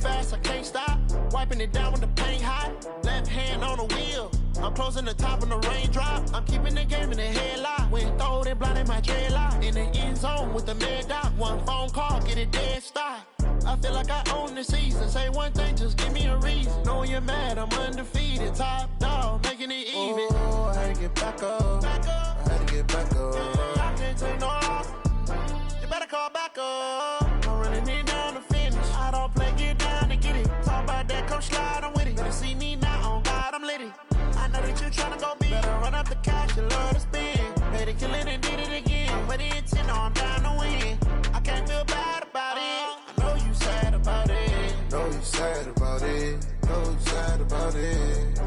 fast, I can't stop. Wiping it down when the paint hot. Left hand on the wheel. I'm closing the top when the raindrop. I'm keeping the game in the headlock. When throwed and blinded my dreadlock. In the end zone with the mad dot. One phone call, get it dead stop. I feel like I own the season. Say one thing, just give me a reason. Knowing you're mad, I'm undefeated. Top dog, making it even. Oh, I had to get back up. I had to get back up. I can't take no loss. You better call back up. I'm running it down to finish. I don't play, get down to get it. Talk about that, come slide, I'm with it. Better see me now, on God, I'm litty. I know that you're trying to go big. Better run up the cash, you love to spend. Made it, kill it, and did it again. But the intent, no, I'm down to win. I can't feel bad about it. I know you sad about it. Know you sad about it. Know you sad about it.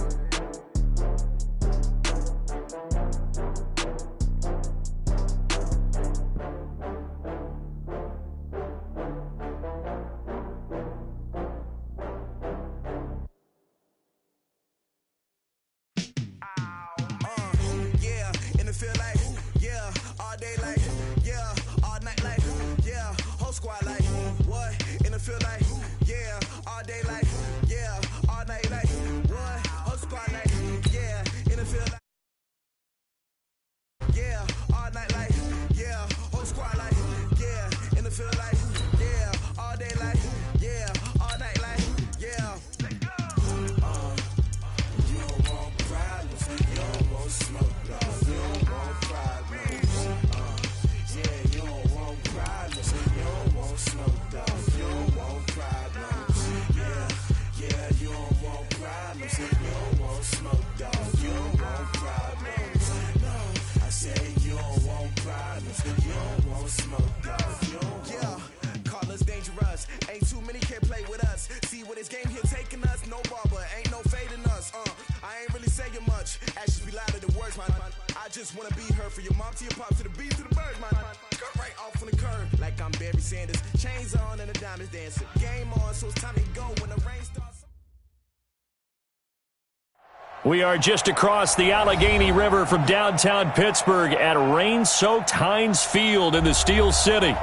We are just across the Allegheny River from downtown Pittsburgh at rain-soaked Heinz Field in the Steel City.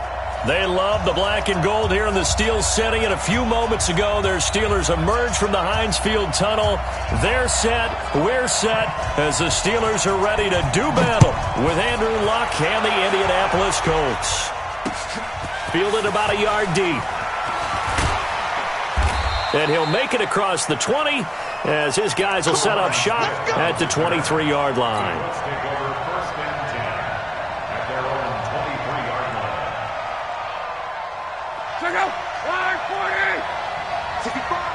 They love the black and gold here in the Steel City, and a few moments ago, their Steelers emerged from the Heinz Field tunnel. They're set, we're set, as the Steelers are ready to do battle with Andrew Luck and the Indianapolis Colts. Fielded about a yard deep. And he'll make it across the 20, as his guys will set up shop at the 23-yard line. Check out! Line 40! 65!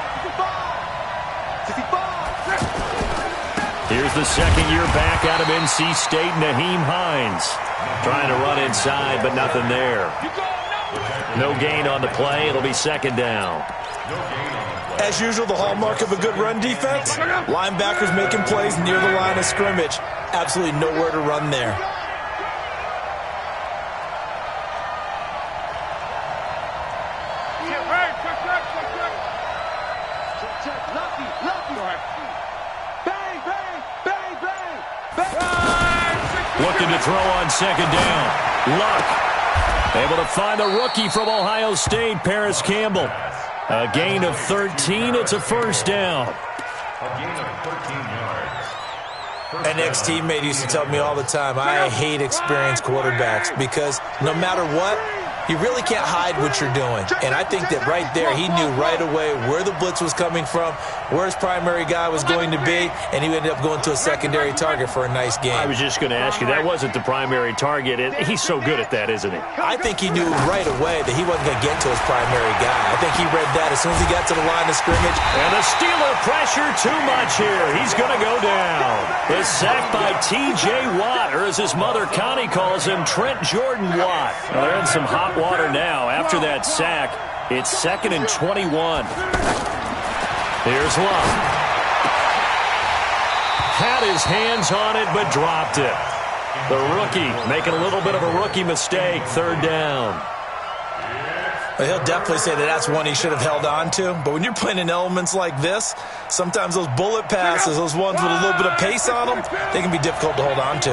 Here's the second-year back out of NC State, Nyheim Hines. Trying to run inside, but nothing there. No gain on the play. It'll be second down. As usual, the hallmark of a good run defense, linebackers making plays near the line of scrimmage. Absolutely nowhere to run there. Looking to throw on second down. Luck able to find the rookie from Ohio State, Paris Campbell. A gain of 13. It's a first down. A gain of 13 yards. An ex-teammate used to tell me all the time, I hate experienced quarterbacks because no matter what, you really can't hide what you're doing. And I think that right there, he knew right away where the blitz was coming from, where his primary guy was going to be, and he ended up going to a secondary target for a nice game. I was just going to ask you, that wasn't the primary target. He's so good at that, isn't he? I think he knew right away that he wasn't going to get to his primary guy. I think he read that as soon as he got to the line of scrimmage. And the Steeler pressure too much here. He's going to go down. The sack by T.J. Watt, or as his mother Connie calls him, Trent Jordan Watt. Well, they're in some hot water now. After that sack, it's 2nd and 21. Here's Luck. Had his hands on it, but dropped it. The rookie making a little bit of a rookie mistake. Third down. He'll definitely say that that's one he should have held on to. But when you're playing in elements like this, sometimes those bullet passes, those ones with a little bit of pace on them, they can be difficult to hold on to.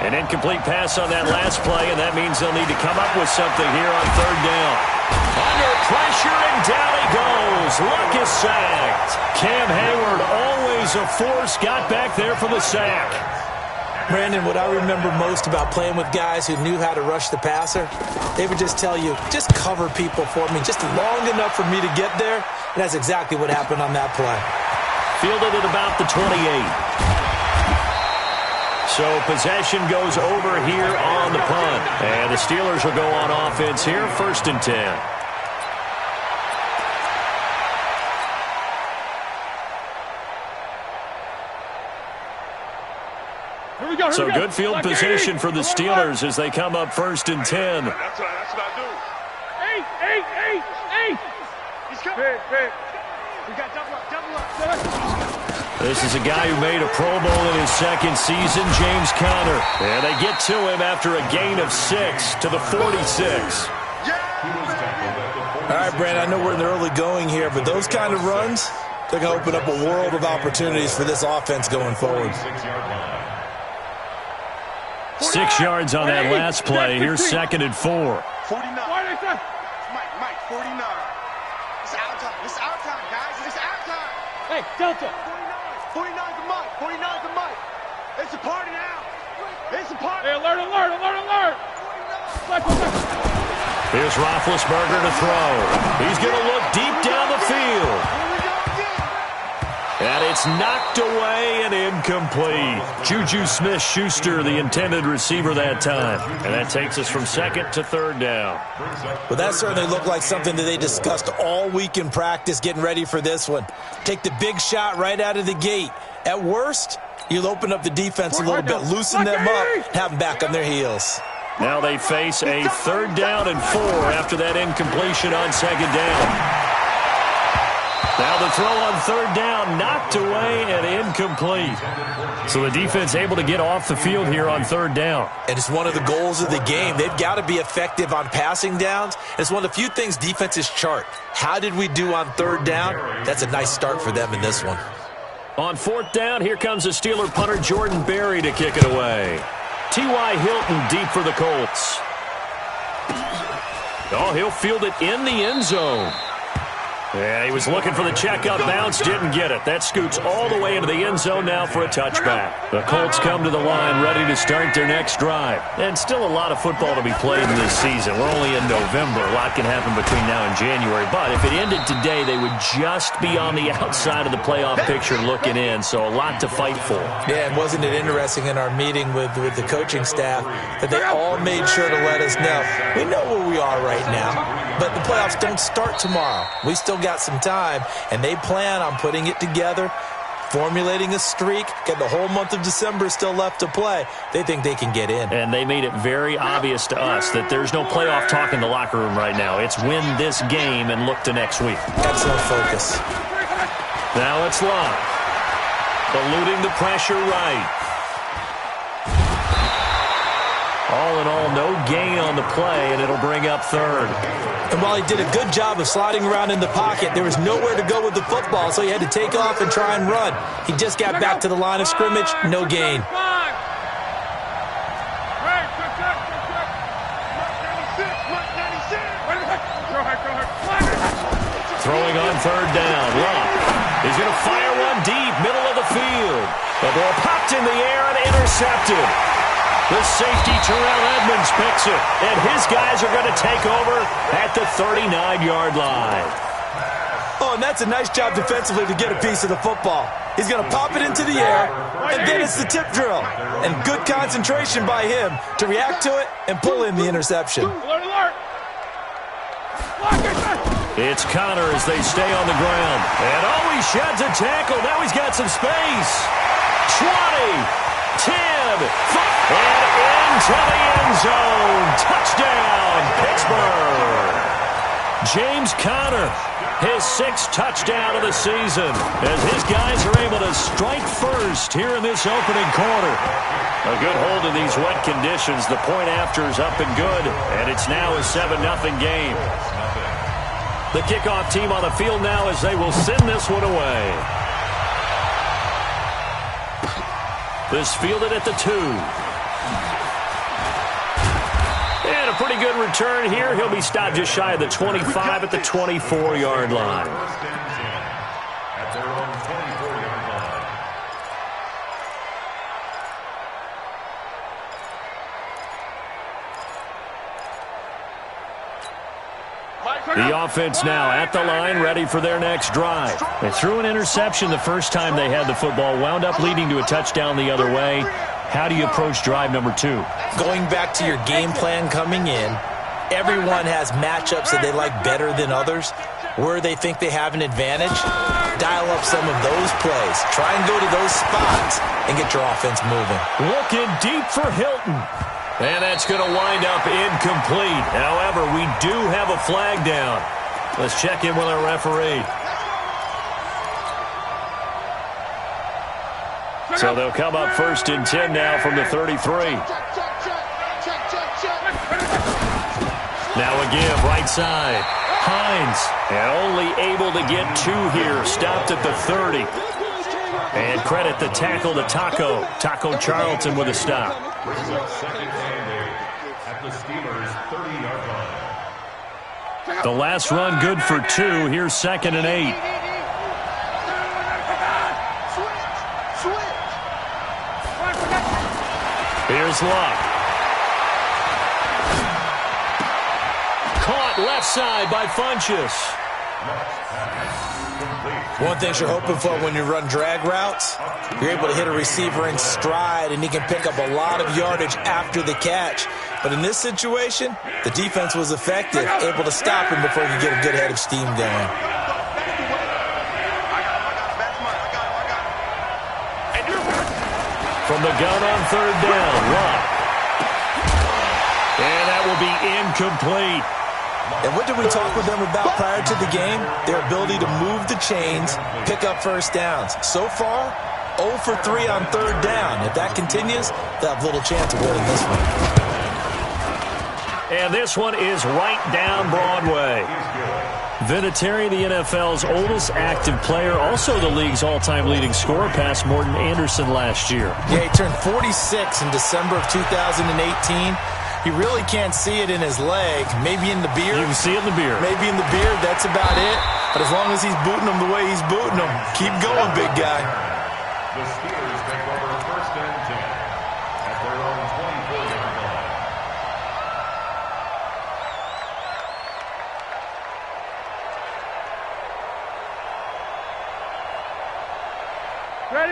An incomplete pass on that last play, and that means they'll need to come up with something here on third down. Under pressure, and down he goes. His luck is sacked. Cam Hayward, always a force, got back there for the sack. Brandon, what I remember most about playing with guys who knew how to rush the passer, they would just tell you, just cover people for me, just long enough for me to get there. And that's exactly what happened on that play. Fielded at about the 28. So possession goes over here on the punt. And the Steelers will go on offense here, 1st and 10. So good field position for the Steelers as they come up 1st and 10. That's what I do. Eight. He's coming. We got double up. This is a guy who made a Pro Bowl in his 2nd season, James Conner. And they get to him after a gain of 6 to the 46. All right, Brandon, I know we're in the early going here, but those kind of runs, they're going to open up a world of opportunities for this offense going forward. 6 yards on that last play. Here's 2nd and 4. 49. Mike, 49. It's our time. It's our time, guys. It's our time. Hey, Delta. 49 to Mike. 49 to Mike. It's a party now. It's a party. Hey, alert. Here's Roethlisberger to throw. He's going to look deep down the field. And it's knocked away and incomplete. Juju Smith-Schuster, the intended receiver that time. And that takes us from 2nd to 3rd down. Well, that certainly looked like something that they discussed all week in practice getting ready for this one. Take the big shot right out of the gate. At worst, you'll open up the defense a little bit, loosen them up, have them back on their heels. Now they face a 3rd down and 4 after that incompletion on 2nd down. Now the throw on 3rd down, knocked away and incomplete. So the defense able to get off the field here on 3rd down. And it's one of the goals of the game. They've got to be effective on passing downs. It's one of the few things defenses chart. How did we do on 3rd down? That's a nice start for them in this one. On 4th down, here comes the Steeler punter Jordan Berry to kick it away. T.Y. Hilton deep for the Colts. Oh, he'll field it in the end zone. Yeah, he was looking for the check-up bounce, didn't get it. That scoots all the way into the end zone now for a touchback. The Colts come to the line ready to start their next drive. And still a lot of football to be played in this season. We're only in November. A lot can happen between now and January. But if it ended today, they would just be on the outside of the playoff picture looking in. So a lot to fight for. Yeah, and wasn't it interesting in our meeting with the coaching staff that they all made sure to let us know, we know where we are right now, but the playoffs don't start tomorrow. We still got some time, and they plan on putting it together, formulating a streak, get the whole month of December still left to play. They think they can get in. And they made it very obvious to us that there's no playoff talk in the locker room right now. It's win this game and look to next week. Excellent focus. Now it's Love. Eluding the pressure right. All in all, no gain on the play, and it'll bring up 3rd. And while he did a good job of sliding around in the pocket, there was nowhere to go with the football, so he had to take off and try and run. He just got back to the line of scrimmage, no gain. Throwing on 3rd down. Love. He's going to fire one deep, middle of the field. The ball popped in the air and intercepted. The safety, Terrell Edmonds, picks it. And his guys are going to take over at the 39-yard line. Oh, and that's a nice job defensively to get a piece of the football. He's going to pop it into the air, and then it's the tip drill. And good concentration by him to react to it and pull in the interception. It's Conner as they stay on the ground. And he sheds a tackle. Now he's got some space. 20. 10, 5, and into the end zone. Touchdown, Pittsburgh. James Conner, his 6th touchdown of the season, as his guys are able to strike first here in this opening quarter. A good hold of these wet conditions. The point after is up and good, and it's now a 7-0 game. The kickoff team on the field now as they will send this one away. This fielded at the 2. And a a pretty good return here. He'll be stopped just shy of the 25 at the 24-yard line. First and 10 at their own 24-yard line. The offense now at the line, ready for their next drive. They threw an interception the first time they had the football, wound up leading to a touchdown the other way. How do you approach drive number 2? Going back to your game plan coming in, everyone has matchups that they like better than others. Where they think they have an advantage, dial up some of those plays. Try and go to those spots and get your offense moving. Looking deep for Hilton. And that's going to wind up incomplete. However, we do have a flag down. Let's check in with our referee. So they'll come up first and 10 now from the 33. Now again, right side. Hines, and only able to get 2 here. Stopped at the 30. And credit the tackle to Taco Charlton with a stop. Brings up second and 8 at the Steelers' 30-yard line. The last run good for 2. Here's second and 8. Here's Luck. Caught left side by Funchess. One thing you're hoping for when you run drag routes, you're able to hit a receiver in stride, and he can pick up a lot of yardage after the catch. But in this situation, the defense was effective, able to stop him before he could get a good head of steam going. From the gun on third down, Luck. And that will be incomplete. And what did we talk with them about prior to the game? Their ability to move the chains, pick up first downs. So far, 0 for 3 on third down. If that continues, they'll have little chance of winning this one. And this one is right down Broadway. Vinatieri, the NFL's oldest active player, also the league's all-time leading scorer, past Morton Anderson last year. Yeah, he turned 46 in December of 2018. You really can't see it in his leg. Maybe in the beard. You can see it in the beard. Maybe in the beard. That's about it. But as long as he's booting them the way he's booting them, keep going, big guy. The Steelers take over first and 10 at their own 24-yard line.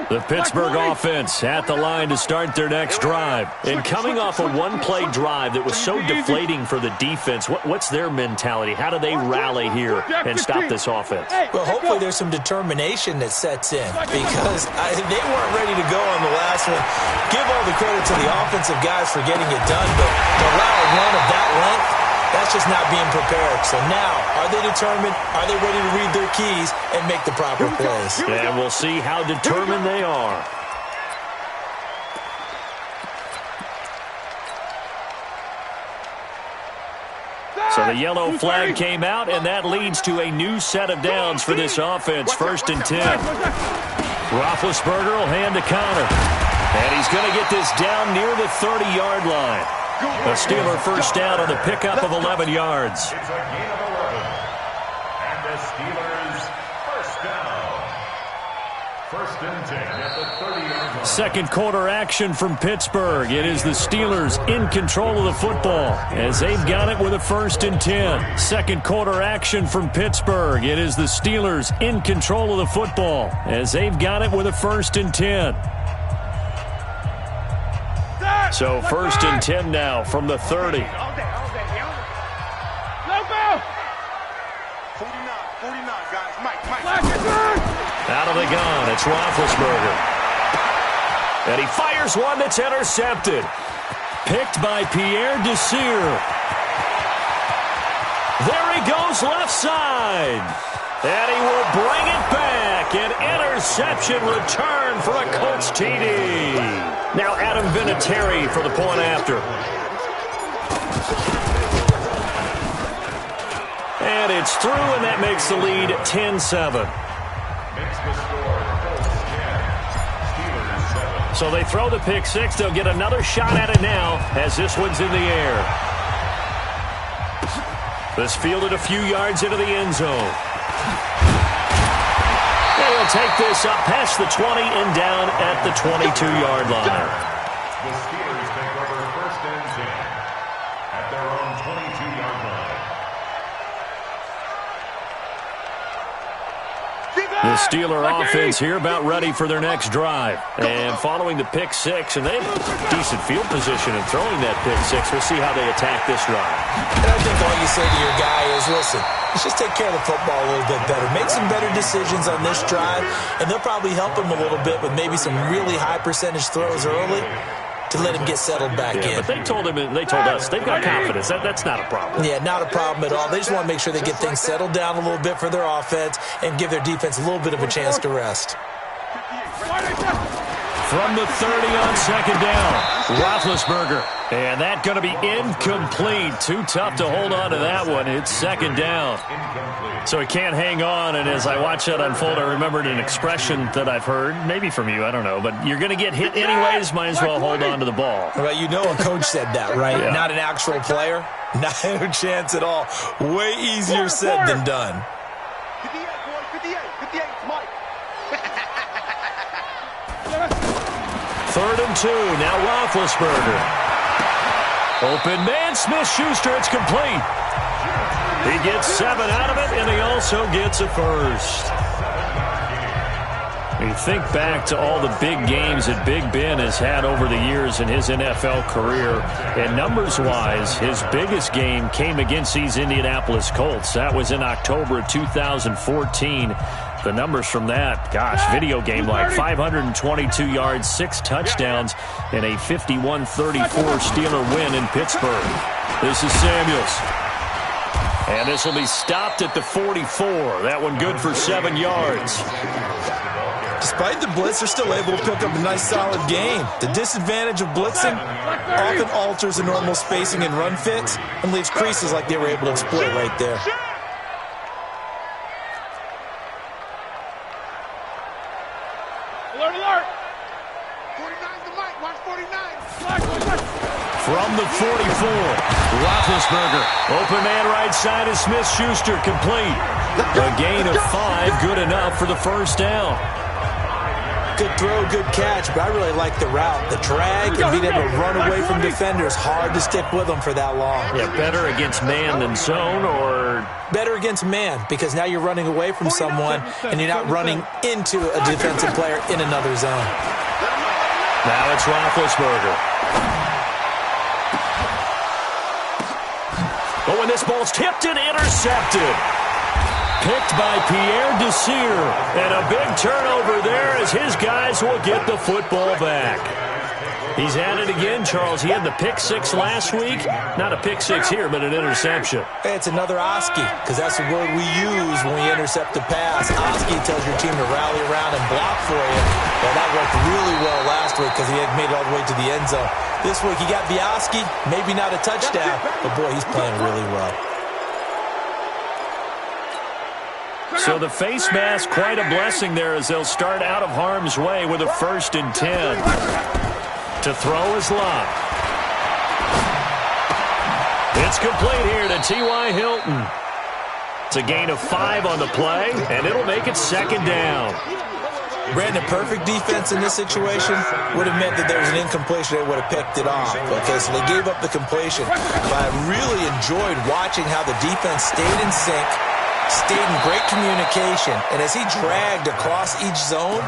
The Pittsburgh offense at the line to start their next drive. And coming off a one-play drive that was so deflating for the defense, what's their mentality? How do they rally here and stop this offense? Well, hopefully there's some determination that sets in, because they weren't ready to go on the last one. Give all the credit to the offensive guys for getting it done, but to allow a run of that length, that's just not being prepared. So now, are they determined? Are they ready to read their keys and make the proper plays? And we'll see how determined they are. So the yellow flag came out, and that leads to a new set of downs for this offense. First and 10. Roethlisberger will hand to Connor. And he's going to get this down near the 30-yard line. A Steeler first down on the pickup of 11 yards. It's a gain of 11. And the Steelers first down. First and 10 at the 30-yard line. Second quarter action from Pittsburgh. It is the Steelers in control of the football as they've got it with a first and 10. Second quarter action from Pittsburgh. It is the Steelers in control of the football as they've got it with a first and 10. So first and 10 now from the 30. 49, 49, guys. Mike. Out of the gun, it's Roethlisberger. And he fires one that's intercepted. Picked by Pierre Desir. There he goes left side. And he will bring it back. An interception return for a Colts TD. Now Adam Vinatieri for the point after. And it's through, and that makes the lead 10-7. Makes the score Colts 10, Steelers 7. So they throw the pick six. They'll get another shot at it now as this one's in the air. This fielded a few yards into the end zone. And he'll take this up past the 20 and down at the 22-yard line. The Steelers take over 1st and 10 at their own 22-yard line. The Steeler offense here about ready for their next drive. And following the pick six, and they have decent field position in throwing that pick six. We'll see how they attack this drive. And I think all you say to your guy is, listen, let's just take care of the football a little bit better. Make some better decisions on this drive, and they'll probably help him a little bit with maybe some really high percentage throws early to let him get settled back in. But they told us they've got confidence. That's not a problem. Yeah, not a problem at all. They just want to make sure they get things settled down a little bit for their offense and give their defense a little bit of a chance to rest. From the 30 on 2nd down, Roethlisberger. And that going to be incomplete. Too tough to hold on to that one. It's 2nd down. So he can't hang on. And as I watch that unfold, I remembered an expression that I've heard, maybe from you, I don't know. But you're going to get hit anyways, might as well hold on to the ball. Well, you know a coach said that, right? Yeah. Not an actual player. Not a chance at all. Way easier said than done. 58, boy, 58, Mike. 3rd and 2. Now Roethlisberger. Open man, Smith-Schuster. It's complete. He gets 7 out of it, and he also gets a first. You think back to all the big games that Big Ben has had over the years in his NFL career, and numbers-wise, his biggest game came against these Indianapolis Colts. That was in October of 2014. The numbers from that, gosh, video game like 522 yards, 6 touchdowns, and a 51-34 Steeler win in Pittsburgh. This is Samuels. And this will be stopped at the 44. That one good for 7 yards. Despite the blitz, they're still able to pick up a nice, solid game. The disadvantage of blitzing often alters the normal spacing and run fits and leaves creases like they were able to exploit right there. Alert, alert. 49's the mic. Watch 49. From the 44, Roethlisberger. Open man right side is Smith-Schuster, complete. A gain of 5, good enough for the first down. Good throw, good catch, but I really like the route. The drag and being able to run away from defenders, hard to stick with them for that long. Yeah, better against man than zone, or? Better against man, because now you're running away from someone and you're not running into a defensive player in another zone. Now it's Roethlisberger. Oh, and this ball's tipped and intercepted. Picked by Pierre Desir. And a big turnover there as his guys will get the football back. He's at it again, Charles. He had the pick 6 last week. Not a pick 6 here, but an interception. Hey, it's another Oski, because that's the word we use when we intercept a pass. Oski tells your team to rally around and block for you. Well, that worked really well last week because he had made it all the way to the end zone. This week he got Oski, maybe not a touchdown, but boy, he's playing really well. So the face mask, quite a blessing there as they'll start out of harm's way with a 1st and 10. To throw is Lott. It's complete here to T.Y. Hilton. It's a gain of 5 on the play, and it'll make it 2nd down. Brandon, perfect defense in this situation would have meant that there was an incompletion. They would have picked it off. Okay, so they gave up the completion. But I really enjoyed watching how the defense stayed in sync, stayed in great communication, and as he dragged across each zone,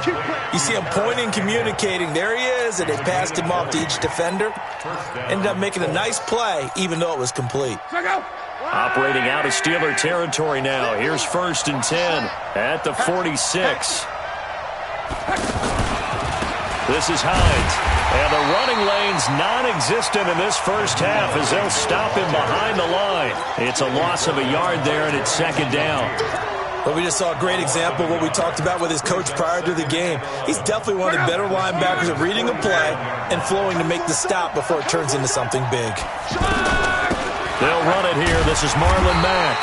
you see him pointing, communicating. There he is, and they passed him off to each defender. Ended up making a nice play, even though it was complete. Operating out of Steeler territory now. Here's 1st and 10 at the 46. This is Hines. And the running lane's non-existent in this first half as they'll stop him behind the line. It's a loss of a yard there, and it's 2nd down. But we just saw a great example of what we talked about with his coach prior to the game. He's definitely one of the better linebackers at reading a play and flowing to make the stop before it turns into something big. They'll run it here. This is Marlon Mack.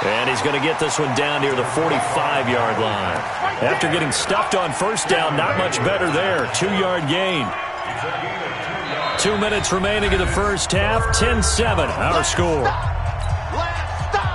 And he's going to get this one down near the 45-yard line. After getting stuffed on 1st down, not much better there. 2-yard gain. 2 minutes remaining in the first half. 10-7, our score. Stop.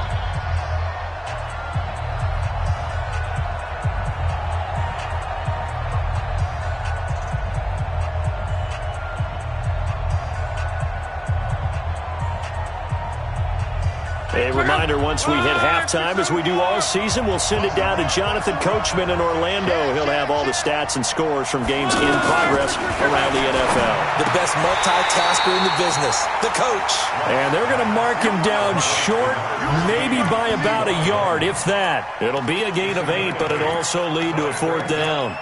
reminder, once we hit halftime, as we do all season, we'll send it down to Jonathan Coachman in Orlando. He'll have all the stats and scores from games in progress around the NFL. The best multitasker in the business, the coach. And they're going to mark him down short, maybe by about a yard, if that. It'll be a gain of 8, but it'll also lead to a 4th down.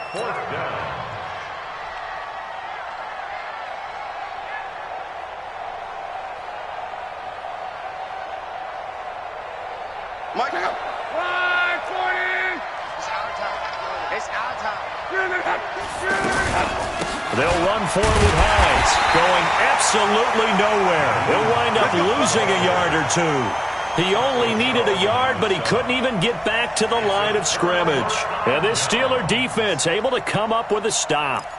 Mike out. 5-40. It's our time. It's our time. They'll run forward with Hines, going absolutely nowhere. He'll wind up losing a yard or 2. He only needed a yard, but he couldn't even get back to the line of scrimmage. And this Steeler defense able to come up with a stop.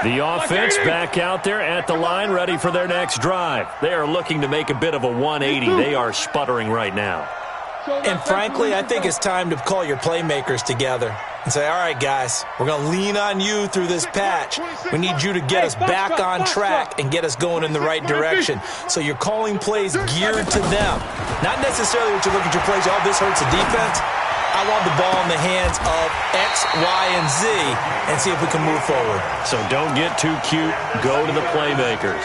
The offense back out there at the line, ready for their next drive. They are looking to make a bit of a 180. They are sputtering right now. And frankly, I think it's time to call your playmakers together and say, all right, guys, we're going to lean on you through this patch. We need you to get us back on track and get us going in the right direction. So you're calling plays geared to them. Not necessarily what you look at your plays, oh, this hurts the defense. I want the ball in the hands of X, Y, and Z and see if we can move forward. So don't get too cute. Go to the playmakers.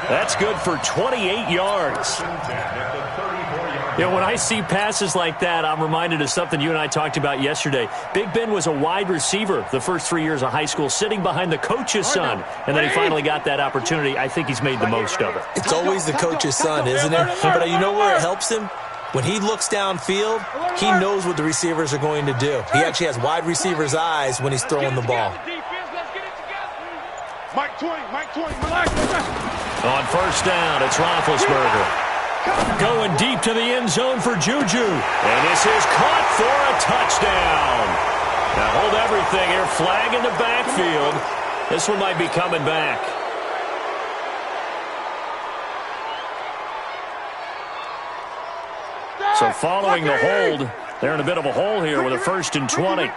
That's good for 28 yards. You know, when I see passes like that, I'm reminded of something you and I talked about yesterday. Big Ben was a wide receiver the first 3 years of high school, sitting behind the coach's son, and then he finally got that opportunity. I think he's made the most of it. It's always the coach's son, isn't it? But you know where it helps him? When he looks downfield, he knows what the receivers are going to do. He actually has wide receivers' eyes when he's throwing the ball. Mike 20, relax. On first down, it's Roethlisberger. Going deep to the end zone for Juju. And this is caught for a touchdown. Now hold everything here. Flag in the backfield. This one might be coming back. So following the hold, they're in a bit of a hole here with a 1st and 20.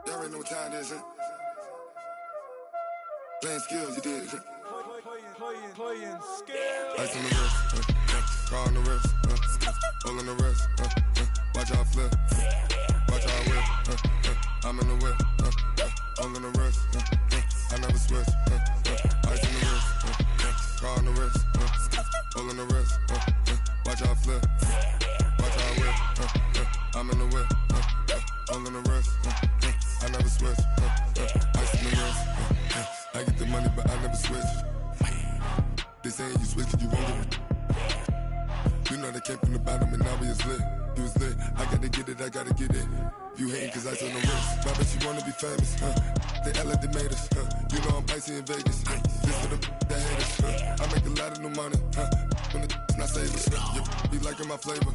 Y'all already know what time it is, huh? Playing skills, you did, huh? Playing skills. Ice on the wrist, car on the wrist, hole on the wrist, watch out flip, watch out whip, I'm in the whip, hole on the wrist, I never switch, ice on the wrist, car on the wrist, hole on the wrist, watch out flip, watch out whip, I'm in the whip, hole on the wrist, I never switch, ice on the wrist, I get the money but I never switch. They saying you switch and you won't get it. You know they came from the bottom and now we is lit. You was lit, I gotta get it, I gotta get it. You hating cause ice on the wrist, but I bet you wanna be famous, They act like they made us, You know I'm icy in Vegas, This for the that hate us, I make a lot of new money, When it's not savers, You be liking my flavor,